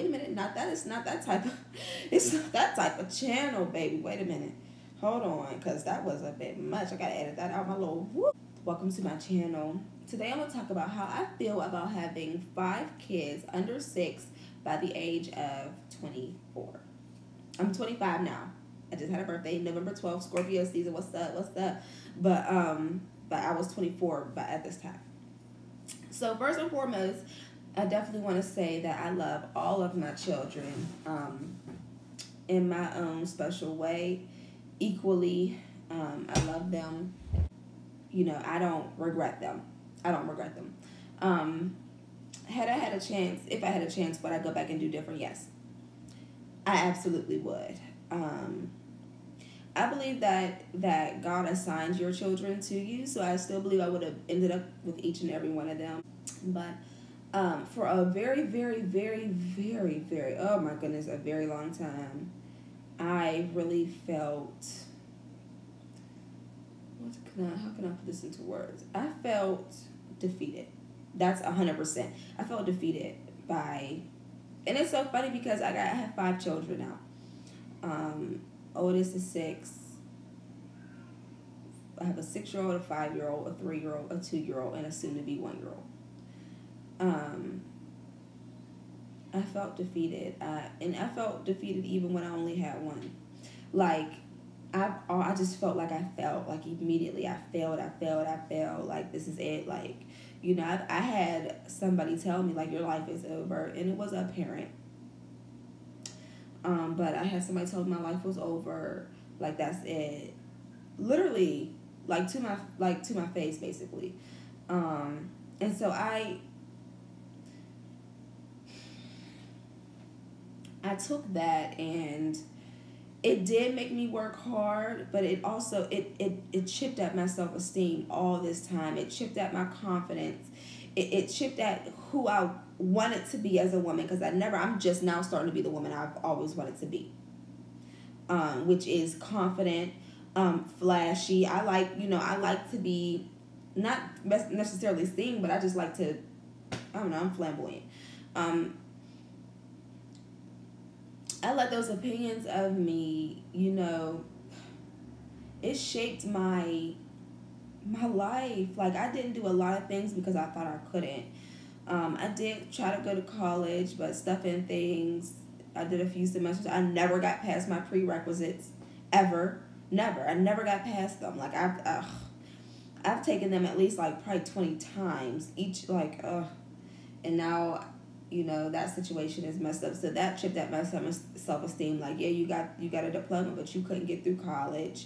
wait a minute, it's not that type of, it's not that type of channel, baby. Wait a minute. Hold on, because that was a bit much. I got to edit that out, my little whoop. Welcome to my channel. Today I'm going to talk about how I feel about having 5 kids under 6 by the age of 24. I'm 25 now. I just had a birthday, November 12th, Scorpio season. What's up? But I was 24 at this time. So first and foremost, I definitely want to say that I love all of my children in my own special way, equally. I love them. You know, I don't regret them. Had I had a chance, if I had a chance, would I go back and do different? Yes. I absolutely would. I believe that God assigns your children to you, so I still believe I would have ended up with each and every one of them. But for a very, very, very, very, very, oh my goodness, a very long time, I really felt, how can I put this into words? I felt defeated. That's 100%. I felt defeated by, and it's so funny because I have 5 children now. Oldest is 6. I have a 6-year-old, a 5-year-old, a 3-year-old, a 2-year-old, and a soon-to-be 1-year-old. I felt defeated, and I felt defeated even when I only had one. Like, I just felt like I felt like immediately I failed. Like, this is it. Like, you know, I had somebody tell me, like, your life is over, and it was a parent. But I had somebody tell me my life was over. Like, that's it. Literally, like to my face, basically. And so I took that, and it did make me work hard, but it also it chipped at my self-esteem all this time. It chipped at my confidence. It chipped at who I wanted to be as a woman, because I'm just now starting to be the woman I've always wanted to be, which is confident, flashy. I like to be not necessarily seen, but I just like to, I don't know, I'm flamboyant. I let those opinions of me, you know, it shaped my life. Like, I didn't do a lot of things because I thought I couldn't. I did try to go to college, but stuff and things. I did a few semesters. I never got past my prerequisites, ever. Never. I never got past them. Like, I've taken them at least like probably 20 times each. Like, and now, you know, that situation is messed up. So that chipped at my self-esteem. Like, yeah, you got a diploma, but you couldn't get through college.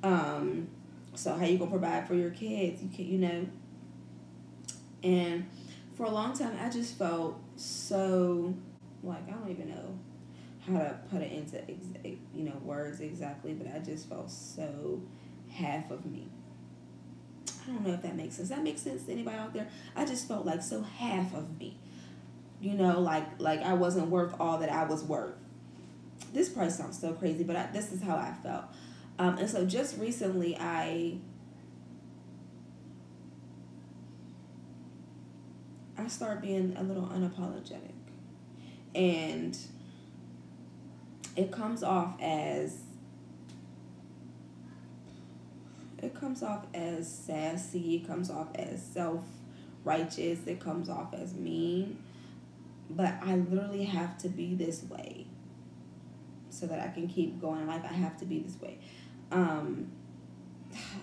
So how you gonna provide for your kids? You can't, you know. And for a long time, I just felt so, like, I don't even know how to put it into, you know, words exactly, but I just felt so half of me. I don't know if that makes sense. That makes sense to anybody out there? I just felt like so half of me. You know, like I wasn't worth all that I was worth. This probably sounds so crazy, but this is how I felt. And so just recently, I started being a little unapologetic. And it comes off as sassy, it comes off as self-righteous, it comes off as mean. But I literally have to be this way so that I can keep going in life. I have to be this way. I've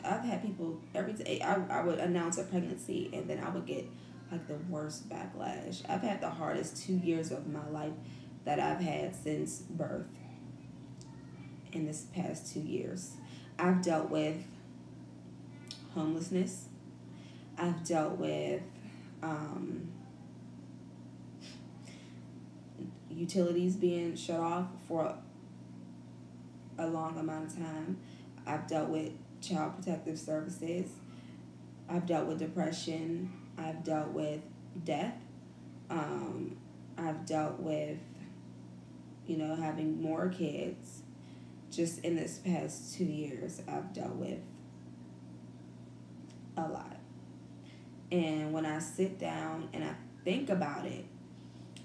had people every day. I would announce a pregnancy, and then I would get like the worst backlash. I've had the hardest 2 years of my life that I've had since birth. In this past 2 years, I've dealt with homelessness. I've dealt with utilities being shut off for a long amount of time. I've dealt with child protective services. I've dealt with depression. I've dealt with death. I've dealt with, you know, having more kids. Just in this past 2 years, I've dealt with a lot. And when I sit down and I think about it,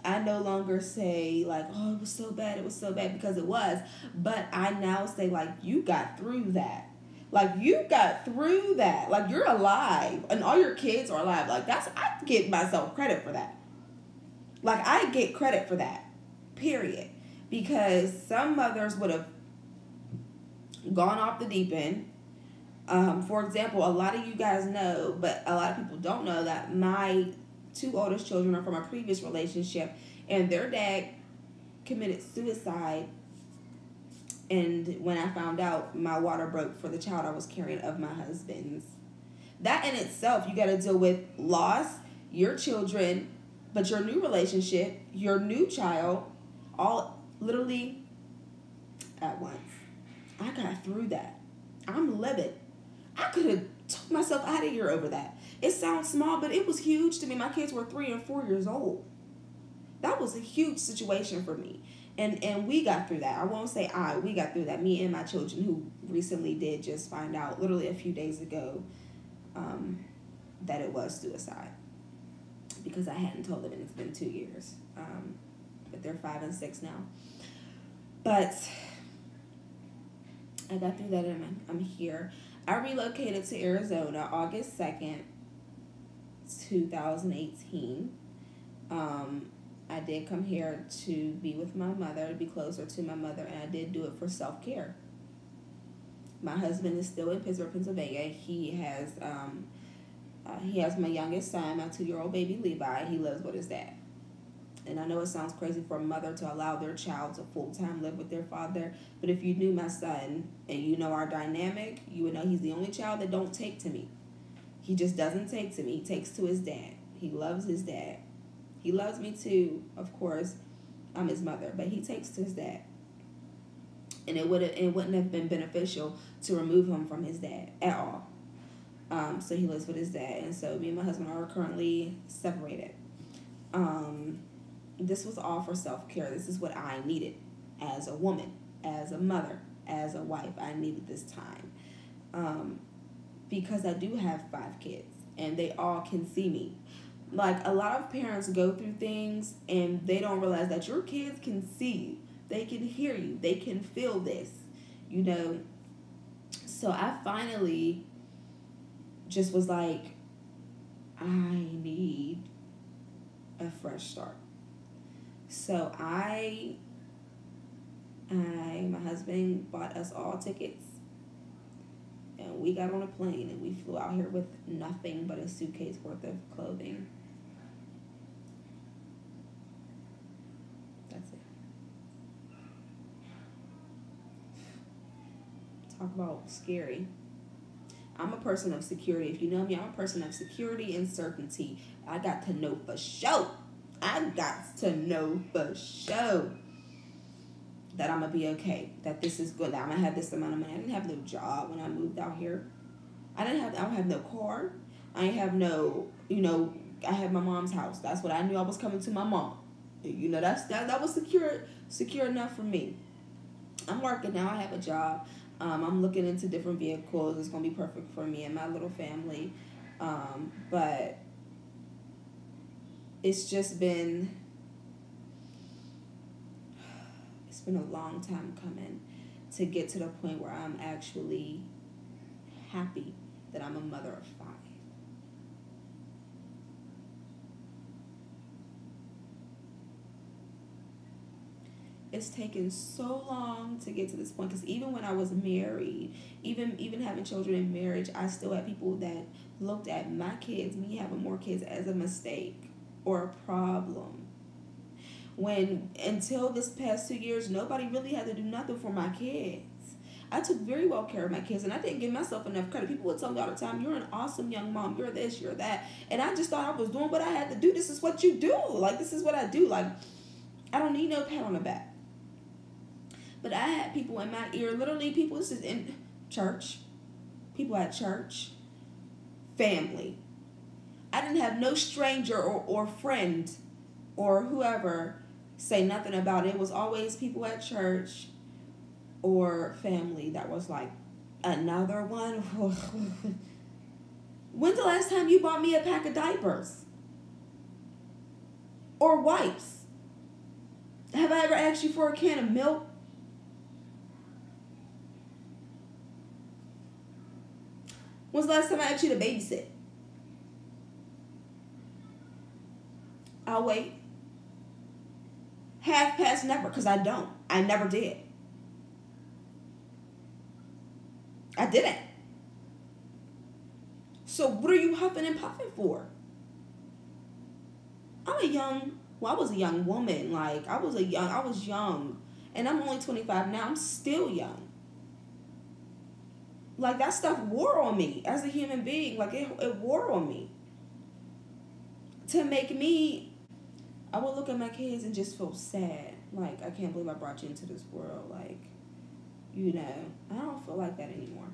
I no longer say like, oh, it was so bad, because it was. But I now say like, you got through that. Like, you got through that. Like, you're alive, and all your kids are alive. Like, I give myself credit for that. Like, I get credit for that. Period. Because some mothers would have gone off the deep end. For example, a lot of you guys know, but a lot of people don't know, that my two oldest children are from a previous relationship, and their dad committed suicide. And when I found out, my water broke for the child I was carrying of my husband's. That in itself, you got to deal with loss, your children, but your new relationship, your new child, all literally at once. I got through that. I'm livid. I could have took myself out of here over that. It sounds small, but it was huge to me. My kids were 3 and 4 years old. That was a huge situation for me. And we got through that. I won't say we got through that. Me and my children, who recently did just find out, literally a few days ago, that it was suicide. Because I hadn't told them, and it's been 2 years. But they're 5 and 6 now. But I got through that, and I'm here. I relocated to Arizona August 2nd, 2018. I did come here to be with my mother, to be closer to my mother, and I did do it for self-care. My husband is still in Pittsburgh, Pennsylvania. He has my youngest son, my 2-year-old baby Levi. He lives with his dad. And I know it sounds crazy for a mother to allow their child to full-time live with their father, but if you knew my son and you know our dynamic, you would know he's the only child that don't take to me. He just doesn't take to me. He takes to his dad. He loves his dad. He loves me too, of course. I'm his mother, but he takes to his dad. And it wouldn't have been beneficial to remove him from his dad at all. So he lives with his dad, and so me and my husband are currently separated. This was all for self-care. This is what I needed as a woman, as a mother, as a wife. I needed this time because I do have 5 kids, and they all can see me. Like, a lot of parents go through things, and they don't realize that your kids can see you. They can hear you. They can feel this, you know. So I finally just was like, I need a fresh start. So my husband bought us all tickets, and we got on a plane, and we flew out here with nothing but a suitcase worth of clothing. That's it. Talk about scary. I'm a person of security. If you know me, I'm a person of security and certainty. I got to know for sure. I got to know for sure that I'm going to be okay. That this is good. That I'm going to have this amount of money. I didn't have no job when I moved out here. I don't have no car. I ain't have no, I had my mom's house. That's what I knew. I was coming to my mom. That was secure enough for me. I'm working now. I have a job. I'm looking into different vehicles. It's going to be perfect for me and my little family. But it's been a long time coming to get to the point where I'm actually happy that I'm a mother of 5. It's taken so long to get to this point, because even when I was married, even having children in marriage, I still had people that looked at my kids, me having more kids, as a mistake or a problem. Until this past 2 years, nobody really had to do nothing for my kids. I took very well care of my kids, and I didn't give myself enough credit. People would tell me all the time, you're an awesome young mom, you're this, you're that. And I just thought I was doing what I had to do. This is what you do. Like, this is what I do. Like, I don't need no pat on the back. But I had people in my ear, literally people, this is in church, people at church, family. I didn't have no stranger or friend or whoever say nothing about it. It was always people at church or family that was like, another one? When's the last time you bought me a pack of diapers? Or wipes? I ever asked you for a can of milk? When's the last time I asked you to babysit? I'll wait. Half past never, because I don't. I never did. I didn't. So what are you huffing and puffing for? I was a young woman. Like, I was young. And I'm only 25 now. I'm still young. Like, that stuff wore on me as a human being. Like, it wore on me. To make me, I would look at my kids and just feel sad. Like, I can't believe I brought you into this world. Like, I don't feel like that anymore.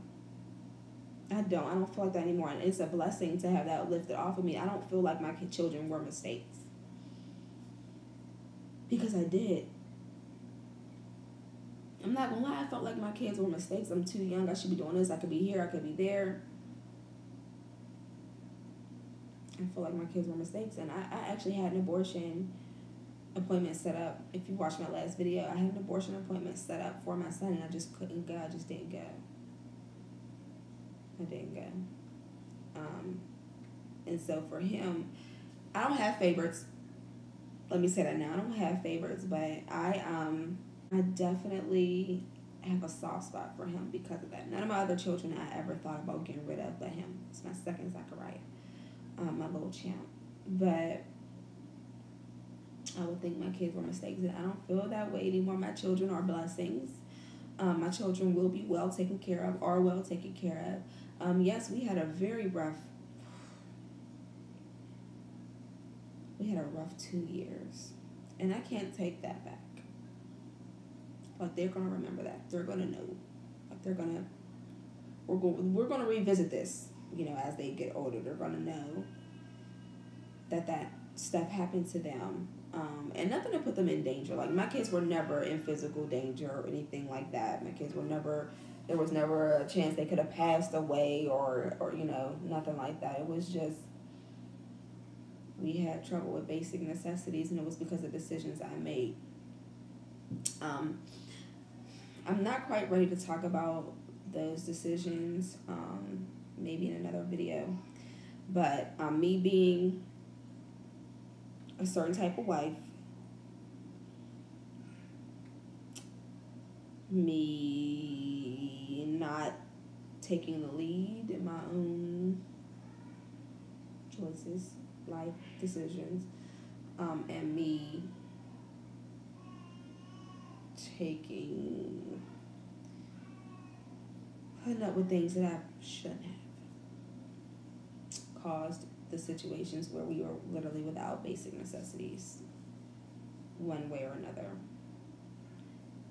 I don't feel like that anymore. And it's a blessing to have that lifted off of me. I don't feel like my children were mistakes. Because I did. I'm not gonna lie, I felt like my kids were mistakes. I'm too young. I should be doing this. I could be here. I could be there. I feel like my kids were mistakes. And I actually had an abortion appointment set up. If you watched my last video, I had an abortion appointment set up for my son, and I just couldn't go. I just didn't go. I didn't go. And so for him, I don't have favorites. Let me say that now. I don't have favorites, but I definitely have a soft spot for him because of that. None of my other children I ever thought about getting rid of but him. It's my second Zachariah, my little champ. But I would think my kids were mistakes, and I don't feel that way anymore. My children are blessings. My children will be well taken care of, are well taken care of. Yes, we had a rough 2 years, and I can't take that back. Like, they're gonna remember that. They're gonna know. Like, we're gonna revisit this. As they get older, they're gonna know that stuff happened to them, and nothing to put them in danger. Like, my kids were never in physical danger or anything like that. My kids were never. There was never a chance they could have passed away or nothing like that. It was just, we had trouble with basic necessities, and it was because of decisions I made. I'm not quite ready to talk about those decisions, maybe in another video, but me being a certain type of wife, me not taking the lead in my own choices, life decisions, and me putting up with things that I shouldn't have, caused the situations where we were literally without basic necessities one way or another.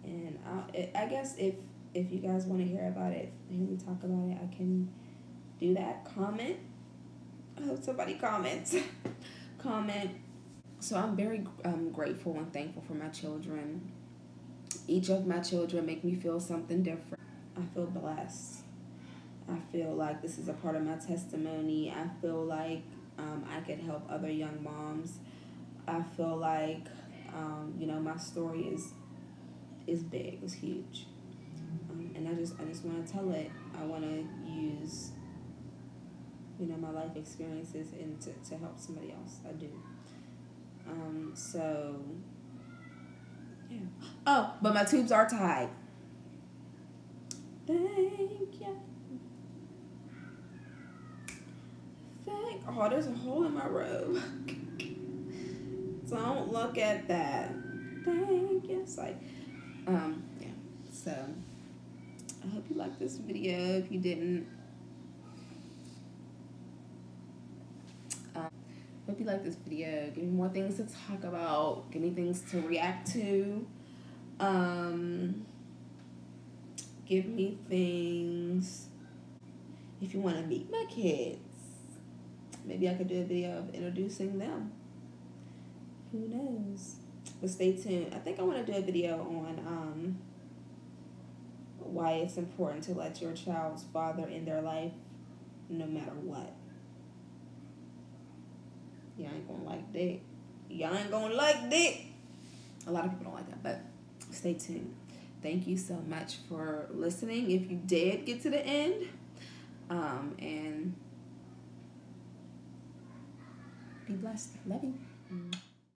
And I guess if you guys want to hear about it, hear me talk about it, I can do that. Comment. I hope somebody comments. Comment. So I'm very grateful and thankful for my children. Each of my children make me feel something different. I feel blessed. I feel like this is a part of my testimony. I feel like I could help other young moms. I feel like my story is big, it's huge, and I just want to tell it. I want to use my life experiences and to help somebody else. I do. So yeah. Oh, but my tubes are tied. Thank you. Oh, there's a hole in my robe. Don't look at that. Thank you. It's like, yeah. So, I hope you liked this video. If you didn't, hope you liked this video. Give me more things to talk about. Give me things to react to. Give me things. If you want to meet my kids, maybe I could do a video of introducing them. Who knows? But stay tuned. I think I want to do a video on why it's important to let your child's father in their life no matter what. Y'all ain't gonna like that. Y'all ain't gonna like that. A lot of people don't like that, but stay tuned. Thank you so much for listening. If you did get to the end, and be blessed. Love you.